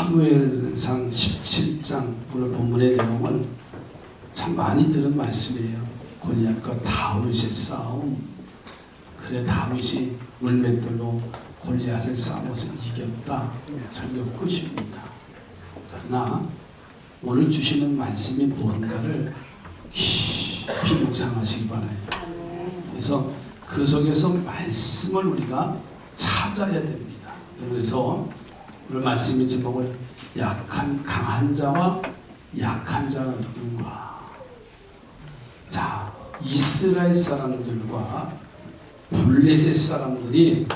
사무엘상 17장 오늘 본문의 내용을 참 많이 들은 말씀이에요. 골리앗과 다윗의 싸움. 그래 다윗이 물맷돌로 골리앗을 싸워서 이겼다. 설교 끝입니다. 그러나 오늘 주시는 말씀이 뭔가를 깊이 묵상하시기 바라요. 그래서 그 속에서 말씀을 우리가 찾아야 됩니다. 그래서 오늘 말씀의 제목을 강한 자와 약한 자가 누군가. 자, 이스라엘 사람들과 블레셋 사람들이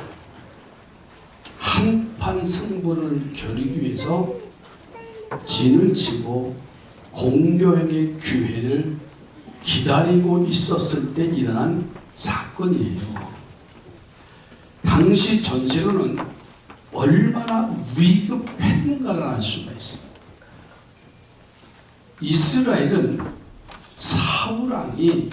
한판 승부를 겨루기 위해서 진을 치고 공격의 기회를 기다리고 있었을 때 일어난 사건이에요. 당시 전세로는 얼마나 위급했는가를 알 수가 있어요. 이스라엘은 사울왕이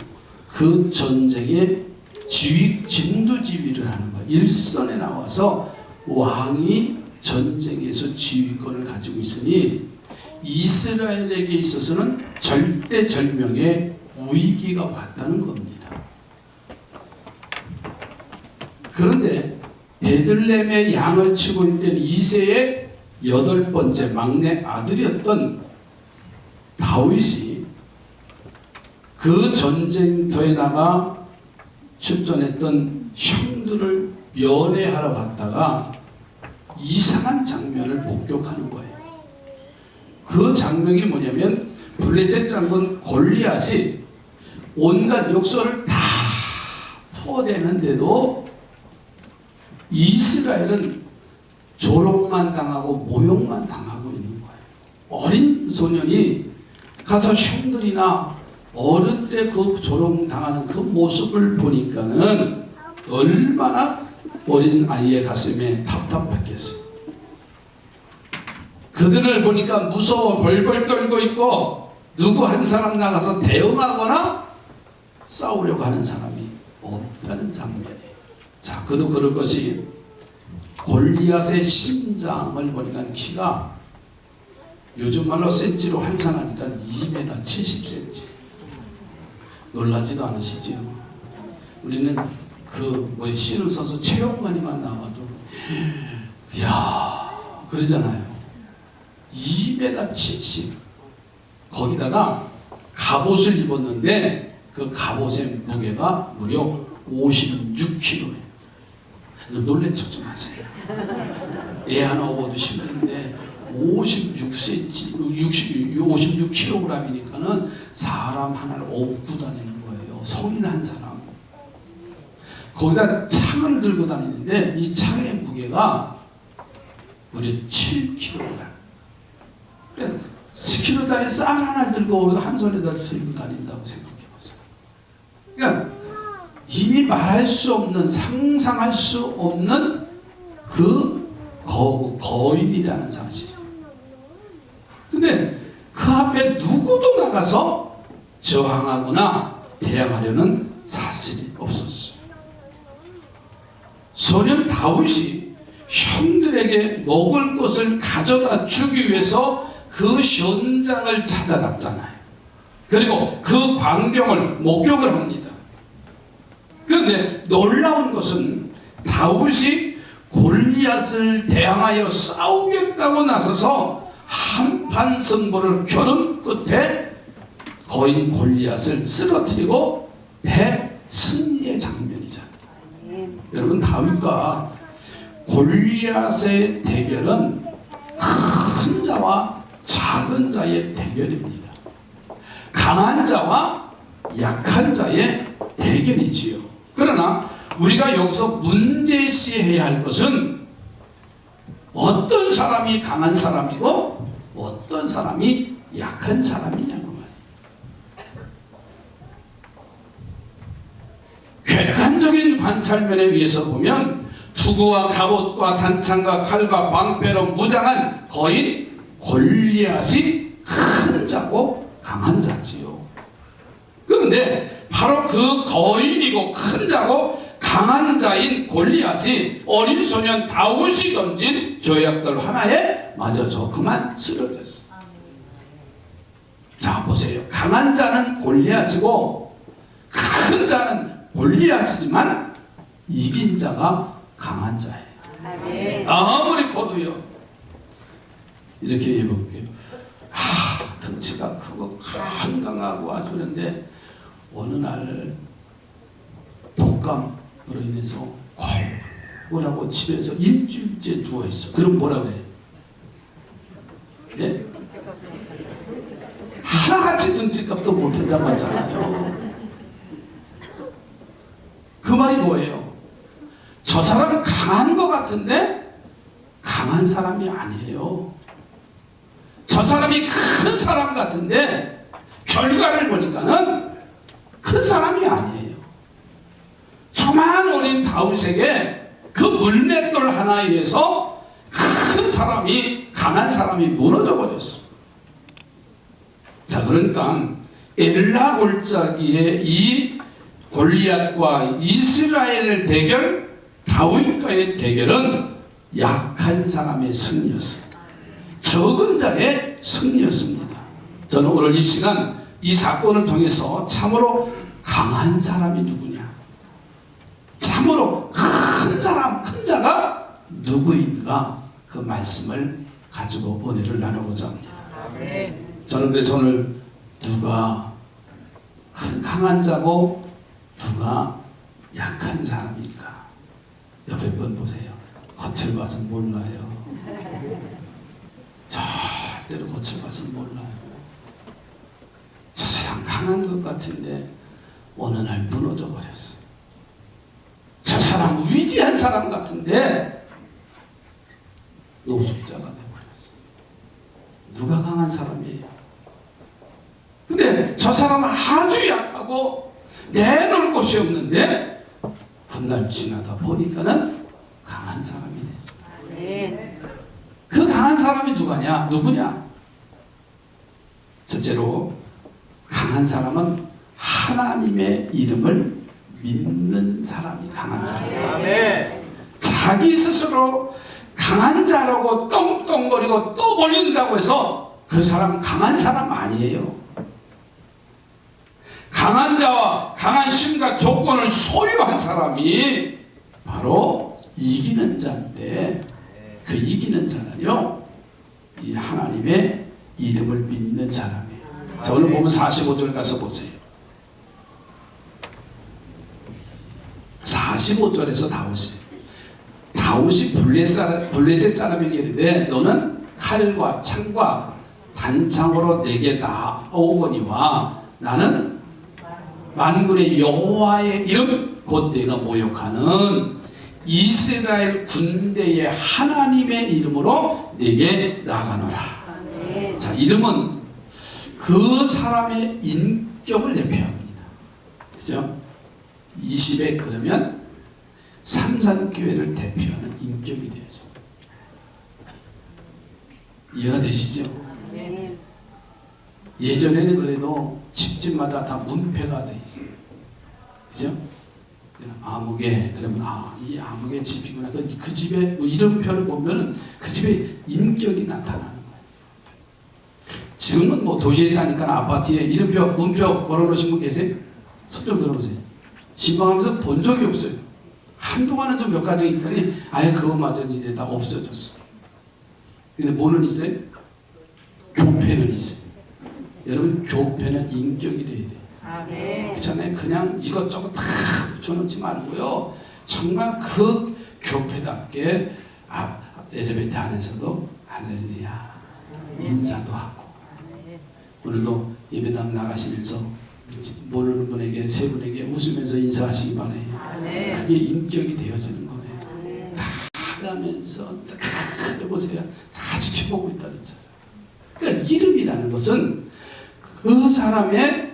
그 전쟁의 진두지휘를 하는 거예요. 일선에 나와서 왕이 전쟁에서 지휘권을 가지고 있으니 이스라엘에게 있어서는 절대절명의 위기가 왔다는 겁니다. 그런데 베들레헴의 양을 치고 있던 이새의 8번째 막내 아들이었던 다윗이 그 전쟁터에 나가 출전했던 형들을 면회하러 갔다가 이상한 장면을 목격하는 거예요. 그 장면이 뭐냐면 블레셋 장군 골리앗이 온갖 욕설을 다 퍼대는데도 이스라엘은 조롱만 당하고 모욕만 당하고 있는 거예요. 어린 소년이 가서 형들이나 어른들의 그 조롱당하는 그 모습을 보니까는 얼마나 어린 아이의 가슴에 답답했겠어요. 그들을 보니까 무서워 벌벌 떨고 있고 누구 한 사람 나가서 대응하거나 싸우려고 하는 사람이 없다는 장면이에요. 자, 그도 그럴 것이 골리앗의 심장을 보니까 키가 요즘 말로 센치로 환산하니까 2m 70cm. 놀라지도 않으시지요? 우리는 씨름 선수 최용만이만 나와도 이야 그러잖아요. 2m 70. 거기다가 갑옷을 입었는데 그 갑옷의 무게가 무려 56kg예요. 놀란 척 좀 하세요. 애 하나 업어도 힘든데 56kg이니까는 사람 하나를 업고 다니는 거예요. 성인 한 사람. 거기다 창을 들고 다니는데 이 창의 무게가 무려 7kg. 10kg짜리 쌀 하나를 들고 오르고 한 손에다 들고 다닌다고 생각해보세요. 그러니까 이미 말할 수 없는, 상상할 수 없는 그 거인이라는 사실이에요. 근데 그 앞에 누구도 나가서 저항하거나 대항하려는 사실이 없었어요. 소년 다윗이 형들에게 먹을 것을 가져다 주기 위해서 그 현장을 찾아갔잖아요. 그리고 그 광경을 목격을 합니다. 그런데 놀라운 것은 다윗이 골리앗을 대항하여 싸우겠다고 나서서 한판 승부를 겨룬 끝에 거인 골리앗을 쓰러뜨리고 대승리의 장면이잖아요. 여러분, 다윗과 골리앗의 대결은 큰 자와 작은 자의 대결입니다. 강한 자와 약한 자의 대결이지요. 그러나 우리가 여기서 문제시해야 할 것은 어떤 사람이 강한 사람이고 어떤 사람이 약한 사람이냐고 말이에요. 객관적인 관찰면에 의해서 보면 투구와 갑옷과 단창과 칼과 방패로 무장한 거인 골리앗이 큰 자고 강한 자지요. 그런데 바로 그 거인이고 큰 자고 강한 자인 골리앗이 어린 소년 다윗이 던진 조약돌 하나에 맞아서 그만 쓰러졌어. 자 보세요. 강한 자는 골리앗이고 큰 자는 골리앗이지만 이긴 자가 강한 자예요. 아무리 커도요. 이렇게 해볼게요. 덩치가 크고 건강하고 아주 그런데 어느 날 독감으로 인해서 골골하고 집에서 일주일째 누워있어. 그럼 뭐라 그래? 예? 하나같이 덩치값도 못한다고 하잖아요. 그 말이 뭐예요? 저 사람은 강한 것 같은데 강한 사람이 아니에요. 저 사람이 큰 사람 같은데 결과를 보니까는 큰 사람이 아니에요. 조만 어린 다윗에게 그 물맷돌 하나에 의해서 큰 사람이 강한 사람이 무너져 버렸어. 자 그러니까 엘라 골짜기의 이 골리앗과 이스라엘 대결, 다윗과의 대결은 약한 사람의 승리였어요. 적은 자의 승리였습니다. 저는 오늘 이 시간 이 사건을 통해서 참으로 강한 사람이 누구냐, 참으로 큰 사람, 큰 자가 누구인가 그 말씀을 가지고 은혜를 나누고자 합니다. 저는 그래서 오늘 누가 강한 자고 누가 약한 사람인가 옆에 분 보세요. 겉을 봐서 몰라요. 절대로 겉을 봐서 몰라요. 저 사람 강한 것 같은데 어느 날 무너져 버렸어. 저 사람 위대한 사람 같은데 노숙자가 되어버렸어. 누가 강한 사람이에요? 근데 저 사람은 아주 약하고 내놓을 곳이 없는데 훗날 지나다 보니까는 강한 사람이 됐어. 그 강한 사람이 누구냐? 첫째로 강한 사람은 하나님의 이름을 믿는 사람이 강한 사람이에요. 자기 스스로 강한 자라고 떵떵거리고 떠벌린다고 해서 그 사람 강한 사람 아니에요. 강한 자와 강한 힘과 조건을 소유한 사람이 바로 이기는 자인데 그 이기는 자는요 이 하나님의 이름을 믿는 사람이에요. 자 오늘 보면 45절 가서 보세요. 45절에서 다윗이 블레셋 사람에게 이르되 너는 칼과 창과 단창으로 내게 나오거니와 나는 만군의 여호와의 이름 곧 내가 모욕하는 이스라엘 군대의 하나님의 이름으로 내게 나가노라. 자 이름은 그 사람의 인격을 대표합니다. 그죠? 20에 그러면 삼산교회를 대표하는 인격이 되죠. 이해가 되시죠? 예전에는 그래도 집집마다 다 문패가 돼 있어요. 그죠? 아무개 그러면 이 아무개 집이구나. 그 집의 이름표를 보면은 그 집의 인격이 나타나는 거예요. 지금은 뭐 도시에 사니까 아파트에 이름표, 문표 걸어놓으신 분 계세요? 손 좀 들어보세요. 신방하면서 본 적이 없어요. 한동안은 좀 몇 가지 있더니 아예 그것마저 이제 다 없어졌어. 근데 뭐는 있어요? 교패는 있어요. 여러분 교패는 인격이 돼야 돼요. 그렇잖아요. 그냥 이것저것 다 붙여놓지 말고요. 정말 그 교패답게 엘리베이터 안에서도 할렐루야 인사도 하고 오늘도 예배당 나가시면서 모르는 분에게 세 분에게 웃으면서 인사하시기 바래요. 그게 인격이 되어지는 거예요. 다 가면서 다 해보세요. 다 지켜보고 있다는 거죠. 그러니까 이름이라는 것은 그 사람의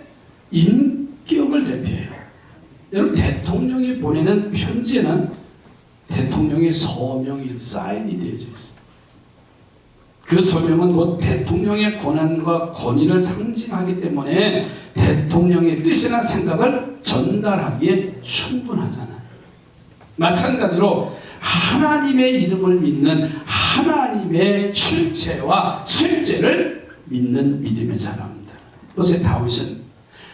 인격을 대표해요. 여러분 대통령이 보내는 편지에는 대통령의 서명이 사인이 되어져 있어요. 그 서명은 곧 대통령의 권한과 권위를 상징하기 때문에 대통령의 뜻이나 생각을 전달하기에 충분하잖아요. 마찬가지로 하나님의 이름을 믿는 하나님의 실체와 실제를 믿는 믿음의 사람입니다. 그래서 다윗은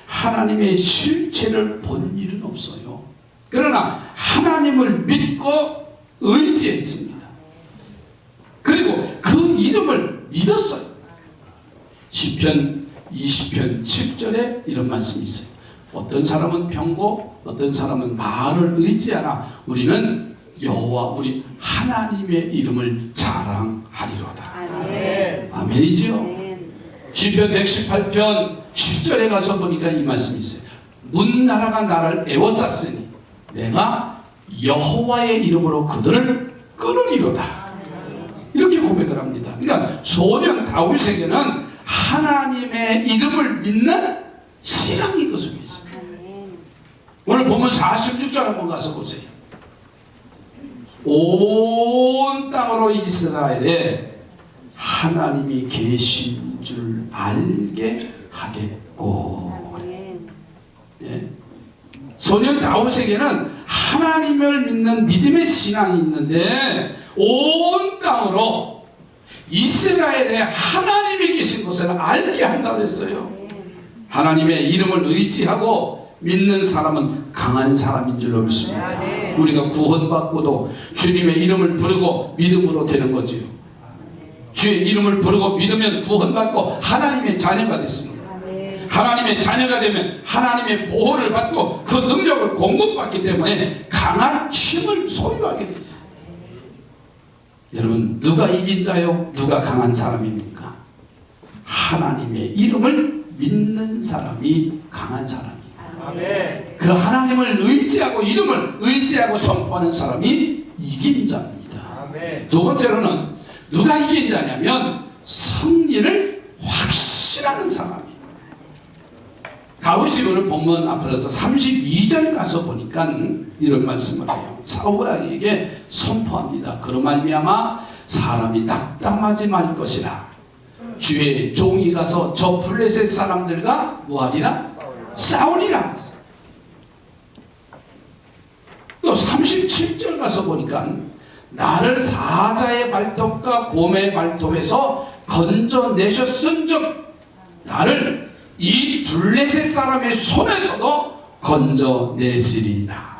하나님의 실체를 본 일은 없어요. 그러나 하나님을 믿고 의지했습니다. 그리고 그 이름을 믿었어요. 시편 20편 7절에 이런 말씀이 있어요. 어떤 사람은 병고 어떤 사람은 말을 의지하나 우리는 여호와 우리 하나님의 이름을 자랑하리로다. 아멘. 아멘이지요. 아멘. 시편 118편 10절에 가서 보니까 이 말씀이 있어요. 문나라가 나를 애워쌌으니 내가 여호와의 이름으로 그들을 끊으리로다. 이렇게 고백을 합니다. 그러니까 소년 다윗에게는 하나님의 이름을 믿는 신앙이 그 속에 있어요. 오늘 보면 46절 한번 가서 보세요. 온 땅으로 이스라엘에 하나님이 계신 줄 알게 하겠고. 예. 소년 다윗에게는 하나님을 믿는 믿음의 신앙이 있는데 온 땅으로 이스라엘에 하나님이 계신 것을 알게 한다고 했어요. 하나님의 이름을 의지하고 믿는 사람은 강한 사람인 줄로 믿습니다. 우리가 구원받고도 주님의 이름을 부르고 믿음으로 되는 거지요. 주의 이름을 부르고 믿으면 구원받고 하나님의 자녀가 됐습니다. 하나님의 자녀가 되면 하나님의 보호를 받고 그 능력을 공급받기 때문에 강한 힘을 소유하게 되죠. 여러분, 누가 이긴 자요? 누가 강한 사람입니까? 하나님의 이름을 믿는 사람이 강한 사람이에요. 아멘. 그 하나님을 의지하고 이름을 의지하고 선포하는 사람이 이긴 자입니다. 아멘. 두 번째로는 누가 이긴 자냐면 승리를 확신하는 사람이에요. 다윗이 오늘 본문 앞으로서 32절 가서 보니까 이런 말씀을 해요. 사울에게 선포합니다. 그로 말미암아 사람이 낙담하지 말 것이라. 주의 종이 가서 저 블레셋 사람들과 뭐하리라? 싸우리라. 또 37절 가서 보니까 나를 사자의 발톱과 곰의 발톱에서 건져내셨은즉 나를 이 블레셋 사람의 손에서도 건져내시리라.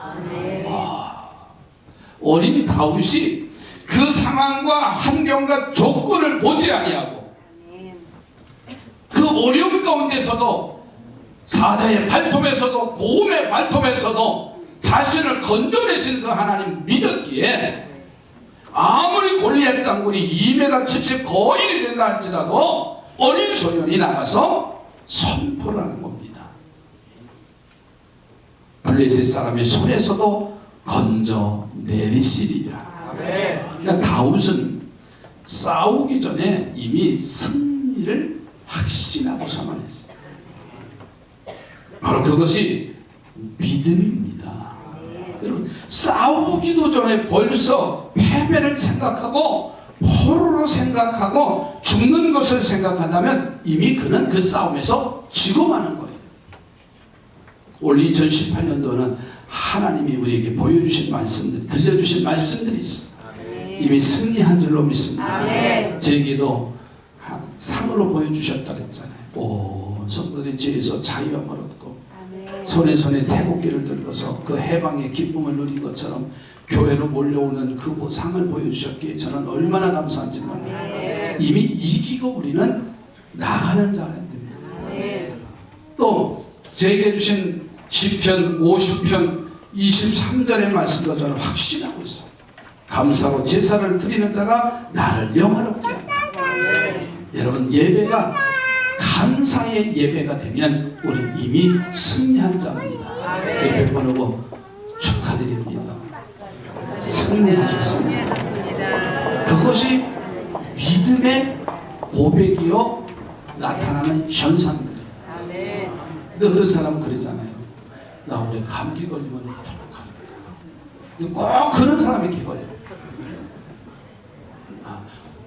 어린 다윗이 그 상황과 환경과 조건을 보지 아니하고 그 어려움 가운데서도 사자의 발톱에서도 곰의 발톱에서도 자신을 건져내시는 그 하나님 믿었기에 아무리 골리앗 장군이 2m 70 거인이 된다 할지라도 어린 소년이 나가서 선포를 하는 겁니다. 블레셋 사람의 손에서도 건져내리시리라. 그러니까 다윗은 싸우기 전에 이미 승리를 확신하고 선언했어요. 바로 그것이 믿음입니다. 여러분, 싸우기도 전에 벌써 패배를 생각하고 포로로 생각하고 죽는 것을 생각한다면 이미 그는 그 싸움에서 지고 마는 거예요. 올 2018년도는 하나님이 우리에게 보여주신 말씀들, 들려주신 말씀들이 있습니다. 이미 승리한 줄로 믿습니다. 제게도 상으로 보여주셨다 그랬잖아요. 온 성도들이 죄에서 자유함을 얻고 손에 태국기를 들고서 그 해방의 기쁨을 누린 것처럼 교회로 몰려오는 그 상을 보여주셨기에 저는 얼마나 감사한지 몰라요. 이미 이기고 우리는 나가는 자입니다. 또 제게 주신 시편 50편 23절의 말씀도 저는 확신하고 있어요. 감사로 제사를 드리는 자가 나를 영화롭게 한다. 여러분, 예배가 감사의 예배가 되면 우리 이미 승리한 자입니다. 예배 보내고 축하드립니다. 승리하셨습니다. 그것이 믿음의 고백이요 나타나는 현상들이에요. 근데 어떤 사람은 그러잖아요. 나 올해 감기 걸리면 어떡합니까? 꼭 그런 사람이 이렇게 걸려요.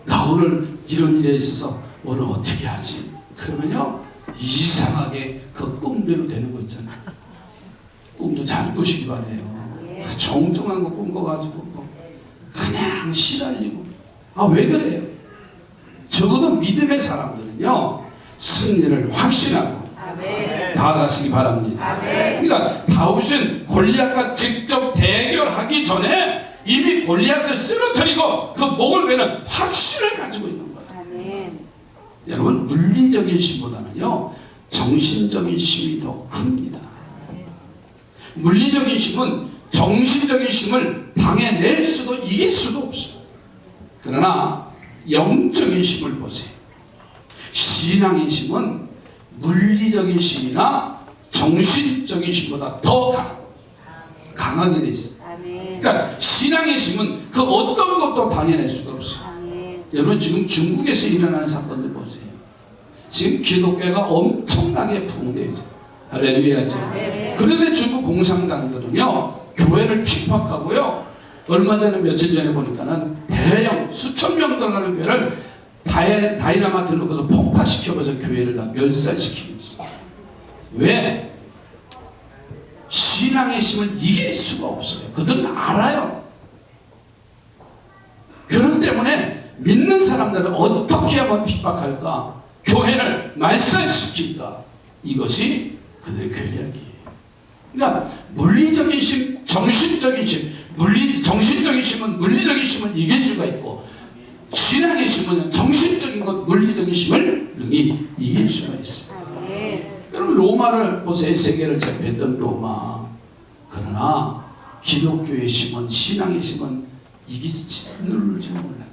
나 오늘 이런 일에 있어서 오늘 어떻게 하지? 그러면요 이상하게 그 꿈대로 되는 거 있잖아요. 꿈도 잘 꾸시기 바래요. 정통한 거 꿈꿔가지고 그냥 시달리고 아, 왜 그래요? 적어도 믿음의 사람들은요, 승리를 확신하고 아멘. 나아가시기 바랍니다. 아멘. 그러니까 다윗은 골리앗과 직접 대결하기 전에 이미 골리앗을 쓰러뜨리고 그 목을 베는 확신을 가지고 있는 거예요. 아멘. 여러분, 물리적인 힘보다는요, 정신적인 힘이 더 큽니다. 물리적인 힘은 정신적인 힘을 당해낼 수도 이길 수도 없어요. 그러나 영적인 힘을 보세요. 신앙의 힘은 물리적인 힘이나 정신적인 힘보다 더 강하게 돼 있어요. 아멘. 그러니까 신앙의 힘은 그 어떤 것도 당해낼 수가 없어요. 아멘. 여러분, 지금 중국에서 일어나는 사건들 보세요. 지금 기독교가 엄청나게 부흥되어 있어요. 할렐루야죠. 그런데 중국 공산당들은요, 교회를 핍박하고요, 얼마 전에 며칠 전에 보니까는 대형 수천 명 들어가는 교회를 다이나마이트 넣고서 폭파시켜서 교회를 다 멸살시키고 있어요. 왜? 신앙의 힘을 이길 수가 없어요. 그들은 알아요. 그렇기 때문에 믿는 사람들은 어떻게 하면 핍박할까? 교회를 말살시킬까? 이것이 그들의 괴력이에요. 그러니까 물리적인 힘, 정신적인 힘, 정신적인 힘은 물리적인 힘을 이길 수가 있고, 신앙의 힘은 정신적인 것, 물리적인 힘을 능히 이길 수가 있어요. 아멘. 그럼 로마를 보세요. 세계를 제패했던 로마. 그러나 기독교의 힘은, 신앙의 힘은 이기지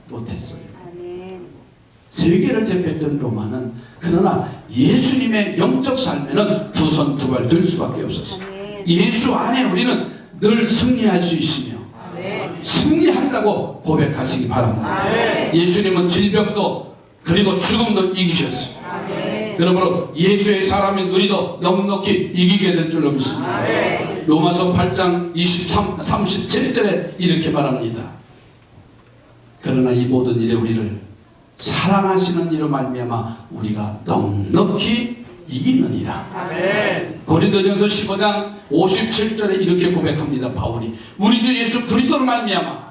못했어요. 아멘. 세계를 제패했던 로마는, 그러나 예수님의 영적 삶에는 두 손 두 발 들 수밖에 없었어요. 아멘. 예수 안에 우리는 늘 승리할 수 있으며 아멘. 승리한다고 고백하시기 바랍니다. 아멘. 예수님은 질병도 그리고 죽음도 이기셨어요. 아멘. 그러므로 예수의 사람인 우리도 넉넉히 이기게 될 줄로 믿습니다. 아멘. 로마서 8장 37절에 이렇게 말합니다. 그러나 이 모든 일에 우리를 사랑하시는 이로 말미암아 우리가 넉넉히 이기느니라. 아멘. 고린도전서 15장 57절에 이렇게 고백합니다. 바울이 우리 주 예수 그리스도로 말미암아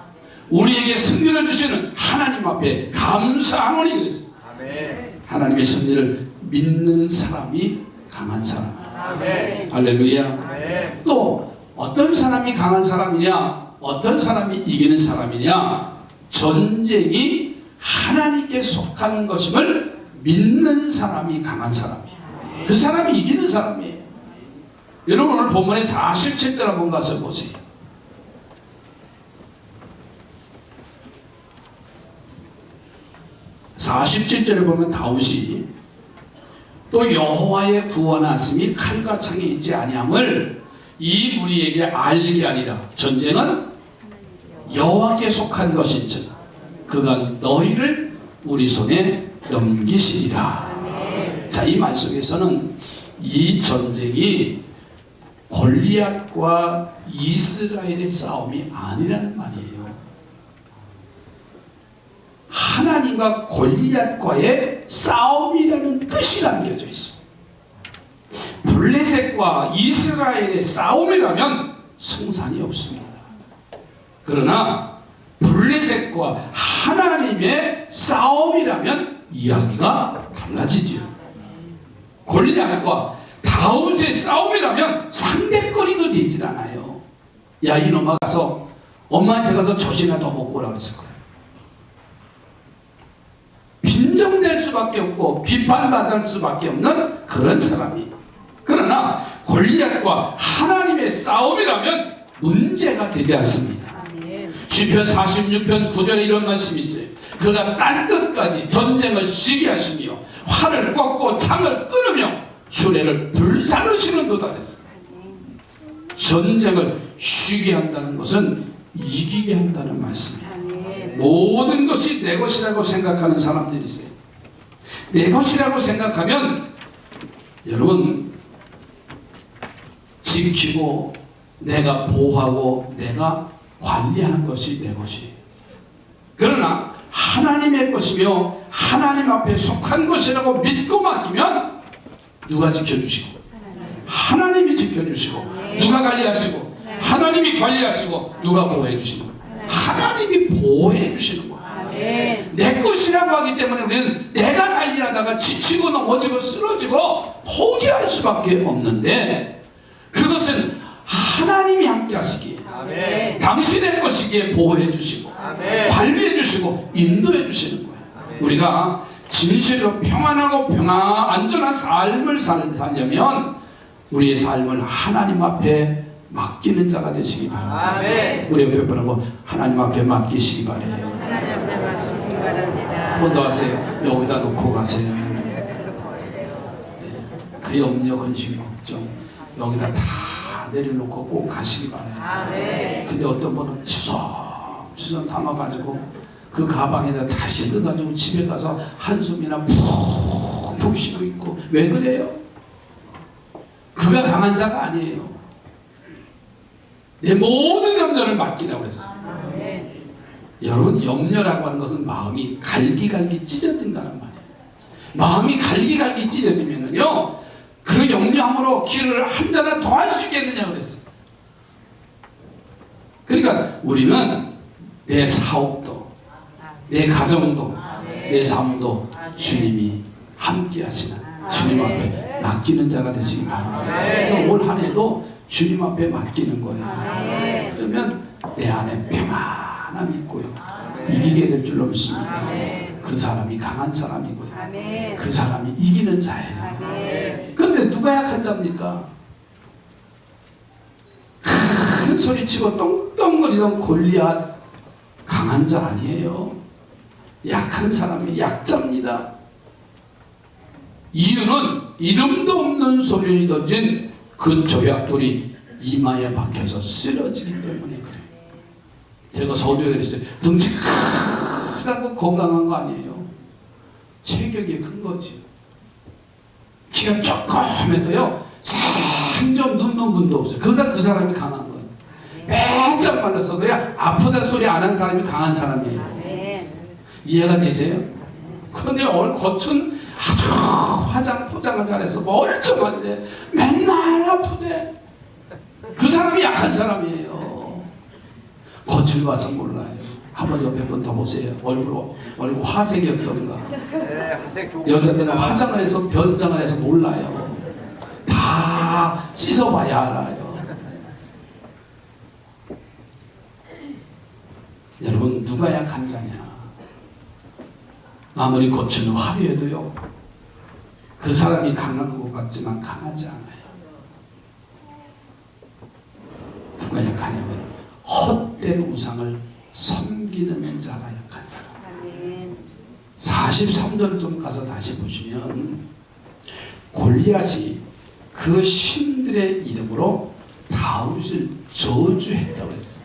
우리에게 승리를 주시는 하나님 앞에 감사하노니 그랬어요. 아멘. 하나님의 승리를 믿는 사람이 강한 사람. 아멘. 할렐루야. 아멘. 또 어떤 사람이 강한 사람이냐, 어떤 사람이 이기는 사람이냐, 전쟁이 하나님께 속한 것임을 믿는 사람이 강한 사람이에요. 그 사람이 이기는 사람이에요. 여러분, 오늘 본문의 47절 한번 가서 보세요. 47절에 보면 다윗이 또 여호와의 구원하심이 칼과 창에 있지 아니함을 이 무리에게 알게 하리라. 전쟁은 여호와께 속한 것인즉 그가 너희를 우리 손에 넘기시리라. 자, 이 말 속에서는 이 전쟁이 골리앗과 이스라엘의 싸움이 아니라는 말이에요. 하나님과 골리앗과의 싸움이라는 뜻이 담겨져 있어요. 블레셋과 이스라엘의 싸움이라면 승산이 없습니다. 그러나 블레셋과 하나님의 싸움이라면 이야기가 달라지지요. 골리앗과 다윗의 싸움이라면 상대거리도 되질 않아요. 야, 이놈아 가서 엄마한테 가서 젖이나 더 먹고 오라고 했을 거예요. 빈정될 수밖에 없고 비판받을 수밖에 없는 그런 사람이. 그러나 골리앗과 하나님의 싸움이라면 문제가 되지 않습니다. 아멘. 시편 46편 9절에 이런 말씀이 있어요. 그가 땅끝까지 전쟁을 쉬게 하시며 활을 꺾고 창을 끊으며 수레를 불사르시는 도다 그랬어요. 전쟁을 쉬게 한다는 것은 이기게 한다는 말씀이에요. 아멘. 모든 것이 내 것이라고 생각하는 사람들이 있어요. 내 것이라고 생각하면 여러분, 지키고 내가 보호하고 내가 관리하는 것이 내 것이에요. 그러나 하나님의 것이며 하나님 앞에 속한 것이라고 믿고 맡기면 누가 지켜주시고 하나님이 지켜주시고 누가 관리하시고 하나님이 관리하시고 누가 보호해 주시는 거예요. 하나님이 보호해 주시는 거예요. 내 것이라고 하기 때문에 우리는 내가 관리하다가 지치고 넘어지고 쓰러지고 포기할 수밖에 없는데, 그것은 하나님이 함께 하시기에, 아멘. 당신의 것이기에 보호해 주시고 아멘. 관리해 주시고 인도해 주시는 거예요. 우리가 진실로 평안하고 안전한 삶을 살려면 우리의 삶을 하나님 앞에 맡기는 자가 되시기 바랍니다. 아멘. 우리 옆에 분하고 하나님 앞에 맡기시기 바래요. 한 번 더 하세요. 여기다 놓고 가세요. 네. 그 염려, 근심, 걱정 여기다 다 내려놓고 꼭 가시기 바래요. 근데 어떤 분은 주섬주섬 담아가지고 그 가방에다 다시 넣어가지고 집에 가서 한숨이나 푹푹 쉬고 있고, 왜 그래요? 그가 강한 자가 아니에요. 내 모든 염려를 맡기라고 그랬어요. 여러분, 염려라고 하는 것은 마음이 갈기갈기 찢어진다는 말이에요. 마음이 갈기갈기 찢어지면은요, 그 염려함으로 길을 한 잔을 더 할 수 있겠느냐 그랬어요. 그러니까 우리는 내 사업도, 내 가정도, 내 삶도 주님이 함께 하시는 주님 앞에 맡기는 자가 되시기 바랍니다. 그러니까 올 한 해도 주님 앞에 맡기는 거예요. 그러면 내 안에 평안함이 있고요, 이기게 될 줄로 믿습니다. 그 사람이 강한 사람이고요, 그 사람이 이기는 자예요. 그런데 누가 약한 자입니까? 큰 소리치고 똥똥거리던 골리앗 강한 자 아니에요. 약한 사람이 약자입니다. 이유는 이름도 없는 소년이 던진 그 조약돌이 이마에 박혀서 쓰러지기 때문에 그래요. 제가 서두에 그랬어요. 덩치 크다고 건강한 거 아니에요. 체격이 큰 거지. 키가 조금해도요, 상점 눕는 분도 없어요. 그러다 그 사람이 강한 거예요. 빼짝 말랐어도요, 아프다 소리 안 한 사람이 강한 사람이에요. 이해가 되세요? 그런데 겉은 아주 화장 포장을 잘해서 멀쩡한데 맨날 아프대. 그 사람이 약한 사람이에요. 겉을 봐서 몰라요. 한번 옆에 분 더 보세요. 얼굴 화색이었던가. 네, 화색 좋은 여자들은 겁니다. 화장을 해서 변장을 해서 몰라요. 다 씻어봐야 알아요. 여러분, 누가 약한 자냐? 아무리 겉은 화려해도요, 그 사람이 강한 것 같지만 강하지 않아요. 누가 약하냐면 헛된 우상을 섬기는 자가 약한 사람. 43절 좀 가서 다시 보시면 골리앗이 그 신들의 이름으로 다윗을 저주했다고 그랬어요.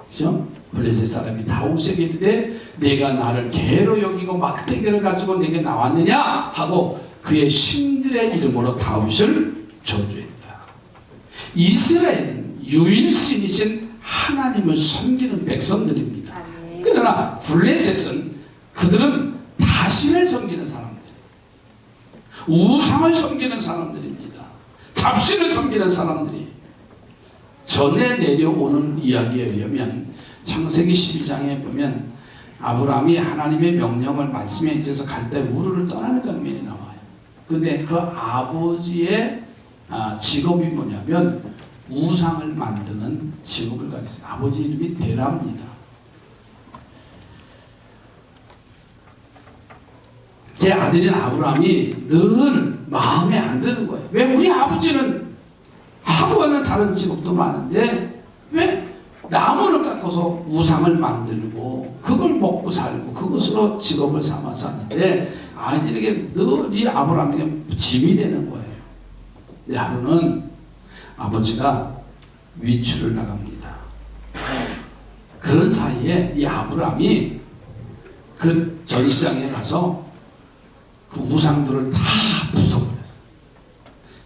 그죠? 블레셋 사람이 다윗에게 이르되 내가 나를 개로 여기고 막대기를 가지고 내게 나왔느냐 하고 그의 신들의 이름으로 다윗을 저주했다. 이스라엘은 유일신이신 하나님을 섬기는 백성들입니다. 그러나 블레셋은 그들은 다신을 섬기는 사람들이에요. 우상을 섬기는 사람들입니다. 잡신을 섬기는 사람들이에요. 전에 내려오는 이야기에 의하면 창세기 11장에 보면 아브라함이 하나님의 명령을 말씀에 의해서 갈대 우르를 떠나는 장면이 나와요. 근데 그 아버지의 직업이 뭐냐면 우상을 만드는 직업을 가졌어요. 아버지 이름이 데라입니다. 제 아들인 아브라함이 늘 마음에 안 드는 거예요. 왜 우리 아버지는 하고는 다른 직업도 많은데 왜 나무를 깎아서 우상을 만들고 그걸 먹고 살고 그것으로 직업을 삼아 사는데 아이들에게 늘 이 아브라함에게 짐이 되는 거예요. 근데 하루는 아버지가 외출을 나갑니다. 그런 사이에 이 아브라함이 그 전시장에 가서 그 우상들을 다 부숴버렸어요.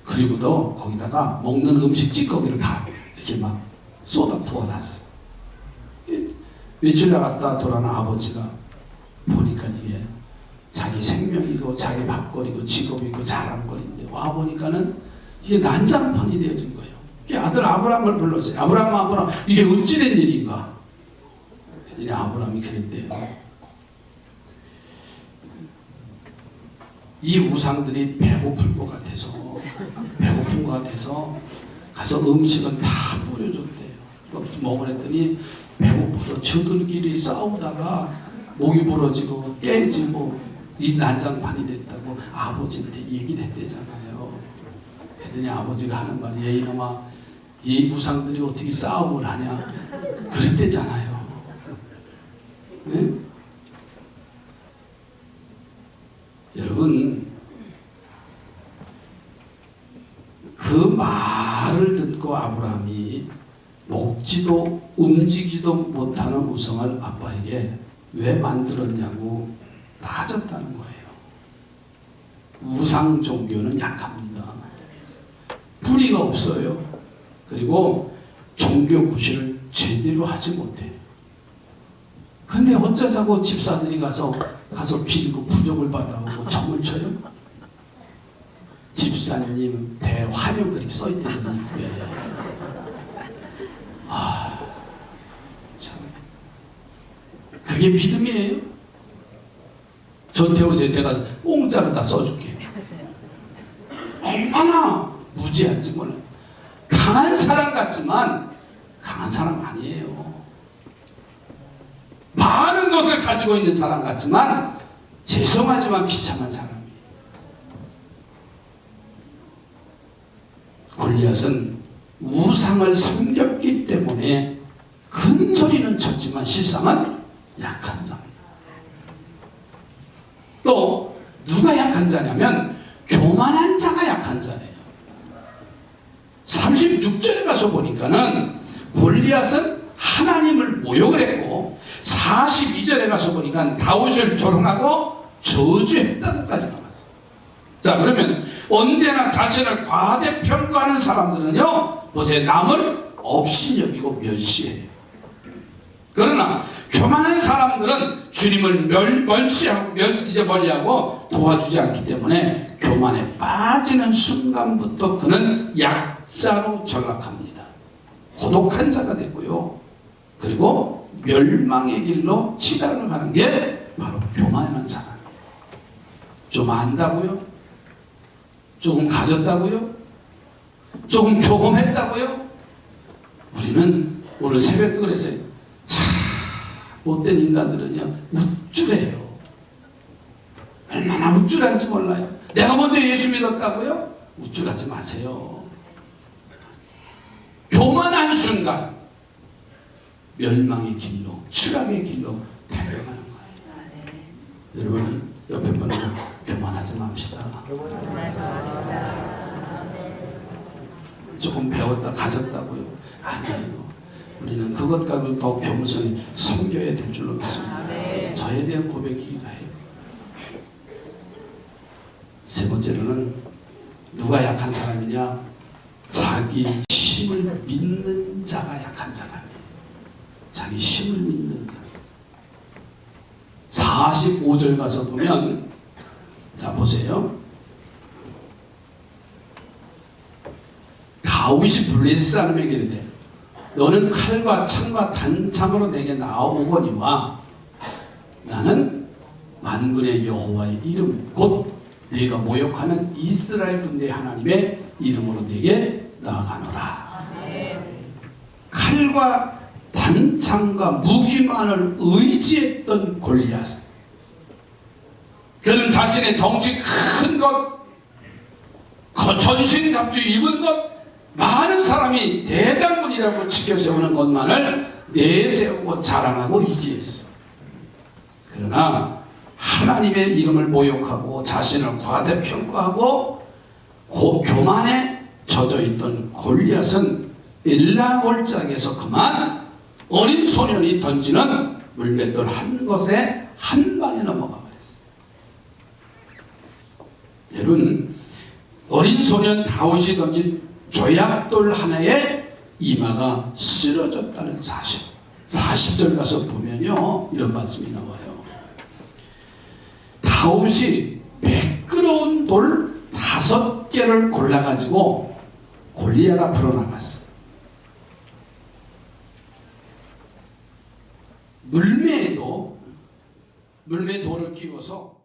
그리고도 거기다가 먹는 음식 찌꺼기를 다 이렇게 막 쏟아 부어놨어요. 외출 나갔다 돌아온 아버지가 보니까 이게 자기 생명이고 자기 밥거리고 직업이고 자랑거리인데 와 보니까는 이게 난장판이 되어진 거예요. 아들 아브라함을 불렀어요. 아브라함 이게 어찌된 일인가? 그랬더니 아브라함이 그랬대요. 이 우상들이 배고픈 것 같아서 가서 음식을 다 뿌려줬대요. 먹으랬더니 배고파서 저들끼리 싸우다가 목이 부러지고 깨지고 이 난장판이 됐다고 아버지한테 얘기를 했대잖아요. 그랬더니 아버지가 하는 말이, 얘 이놈아, 이 우상들이 어떻게 싸움을 하냐 그랬대잖아요. 네? 여러분, 그 말을 듣고 아브라함이 먹지도 움직이지도 못하는 우상을 아빠에게 왜 만들었냐고 따졌다는 거예요. 우상 종교는 약합니다. 뿌리가 없어요. 그리고 종교 구실을 제대로 하지 못해요. 근데 어쩌자고 집사들이 가서 빌고 부적을 받아오고 점을 쳐요? 집사님 대화면 그렇게 써있대더니 입구에. 참, 그게 믿음이에요? 전 태우세요. 제가 공짜로 다 써줄게요. 얼마나 무지한지 몰라요. 강한 사람 같지만 강한 사람 아니에요. 많은 것을 가지고 있는 사람 같지만 죄송하지만 비참한 사람이에요. 골리앗은 우상을 섬겼기 때문에 큰 소리는 쳤지만 실상은 약한 자입니다. 또 누가 약한 자냐면 교만한 자가 약한 자예요. 36절에 가서 보니까는 골리앗은 하나님을 모욕을 했고 42절에 가서 보니까 다윗을 조롱하고 저주했다고까지 나왔어요. 자, 그러면 언제나 자신을 과대평가하는 사람들은요, 보세요, 남을 없이 여기고 멸시해요. 그러나 교만한 사람들은 주님을 멀리하고 도와주지 않기 때문에 교만에 빠지는 순간부터 그는 약자로 전락합니다. 고독한 자가 됐고요. 그리고 멸망의 길로 치달아 가는 게 바로 교만한 사람이에요. 좀 안다고요? 조금 가졌다고요? 조금 경험했다고요? 우리는 오늘 새벽도 그랬어요. 참 못된 인간들은요 우쭐해요. 얼마나 우쭐한지 몰라요. 내가 먼저 예수 믿었다고요? 우쭐하지 마세요. 교만한 순간 멸망의 길로, 추락의 길로 달려가는 거예요. 여러분 옆에 분은 교만하지 맙시다. 조금 배웠다 가졌다고요? 아니에요. 우리는 그것 가지고 더 겸손히 섬겨야 될 줄로 믿습니다. 저에 대한 고백이기도 해요. 세 번째로는 누가 약한 사람이냐? 자기 힘을 믿는 자가 약한 사람이에요. 자기 힘을 믿는 자. 45절 가서 보면, 자 보세요. 다윗이 블레셋 사람에게 이르되 너는 칼과 창과 단창으로 내게 나오거니와 나는 만군의 여호와의 이름 곧 네가 모욕하는 이스라엘 군대 하나님의 이름으로 네게 나아가노라. 칼과 단창과 무기만을 의지했던 골리앗. 그는 자신의 덩치 큰 것, 전신 갑주 입은 것, 많은 사람이 대장군이라고 지켜세우는 것만을 내세우고 자랑하고 의지했어. 그러나 하나님의 이름을 모욕하고 자신을 과대평가하고 교만에 젖어있던 골리앗은 일라골짜기에서 그만 어린 소년이 던지는 물맷돌 한 것에 한 방에 넘어가 버렸어요. 여러분, 어린 소년 다윗이 던진 조약돌 하나에 이마가 쓰러졌다는 사실. 40절 가서 보면요 이런 말씀이 나와요. 다윗이 매끄러운 돌 5개를 골라가지고 골리앗 앞으로 나갔어. 물매에 돌을 끼워서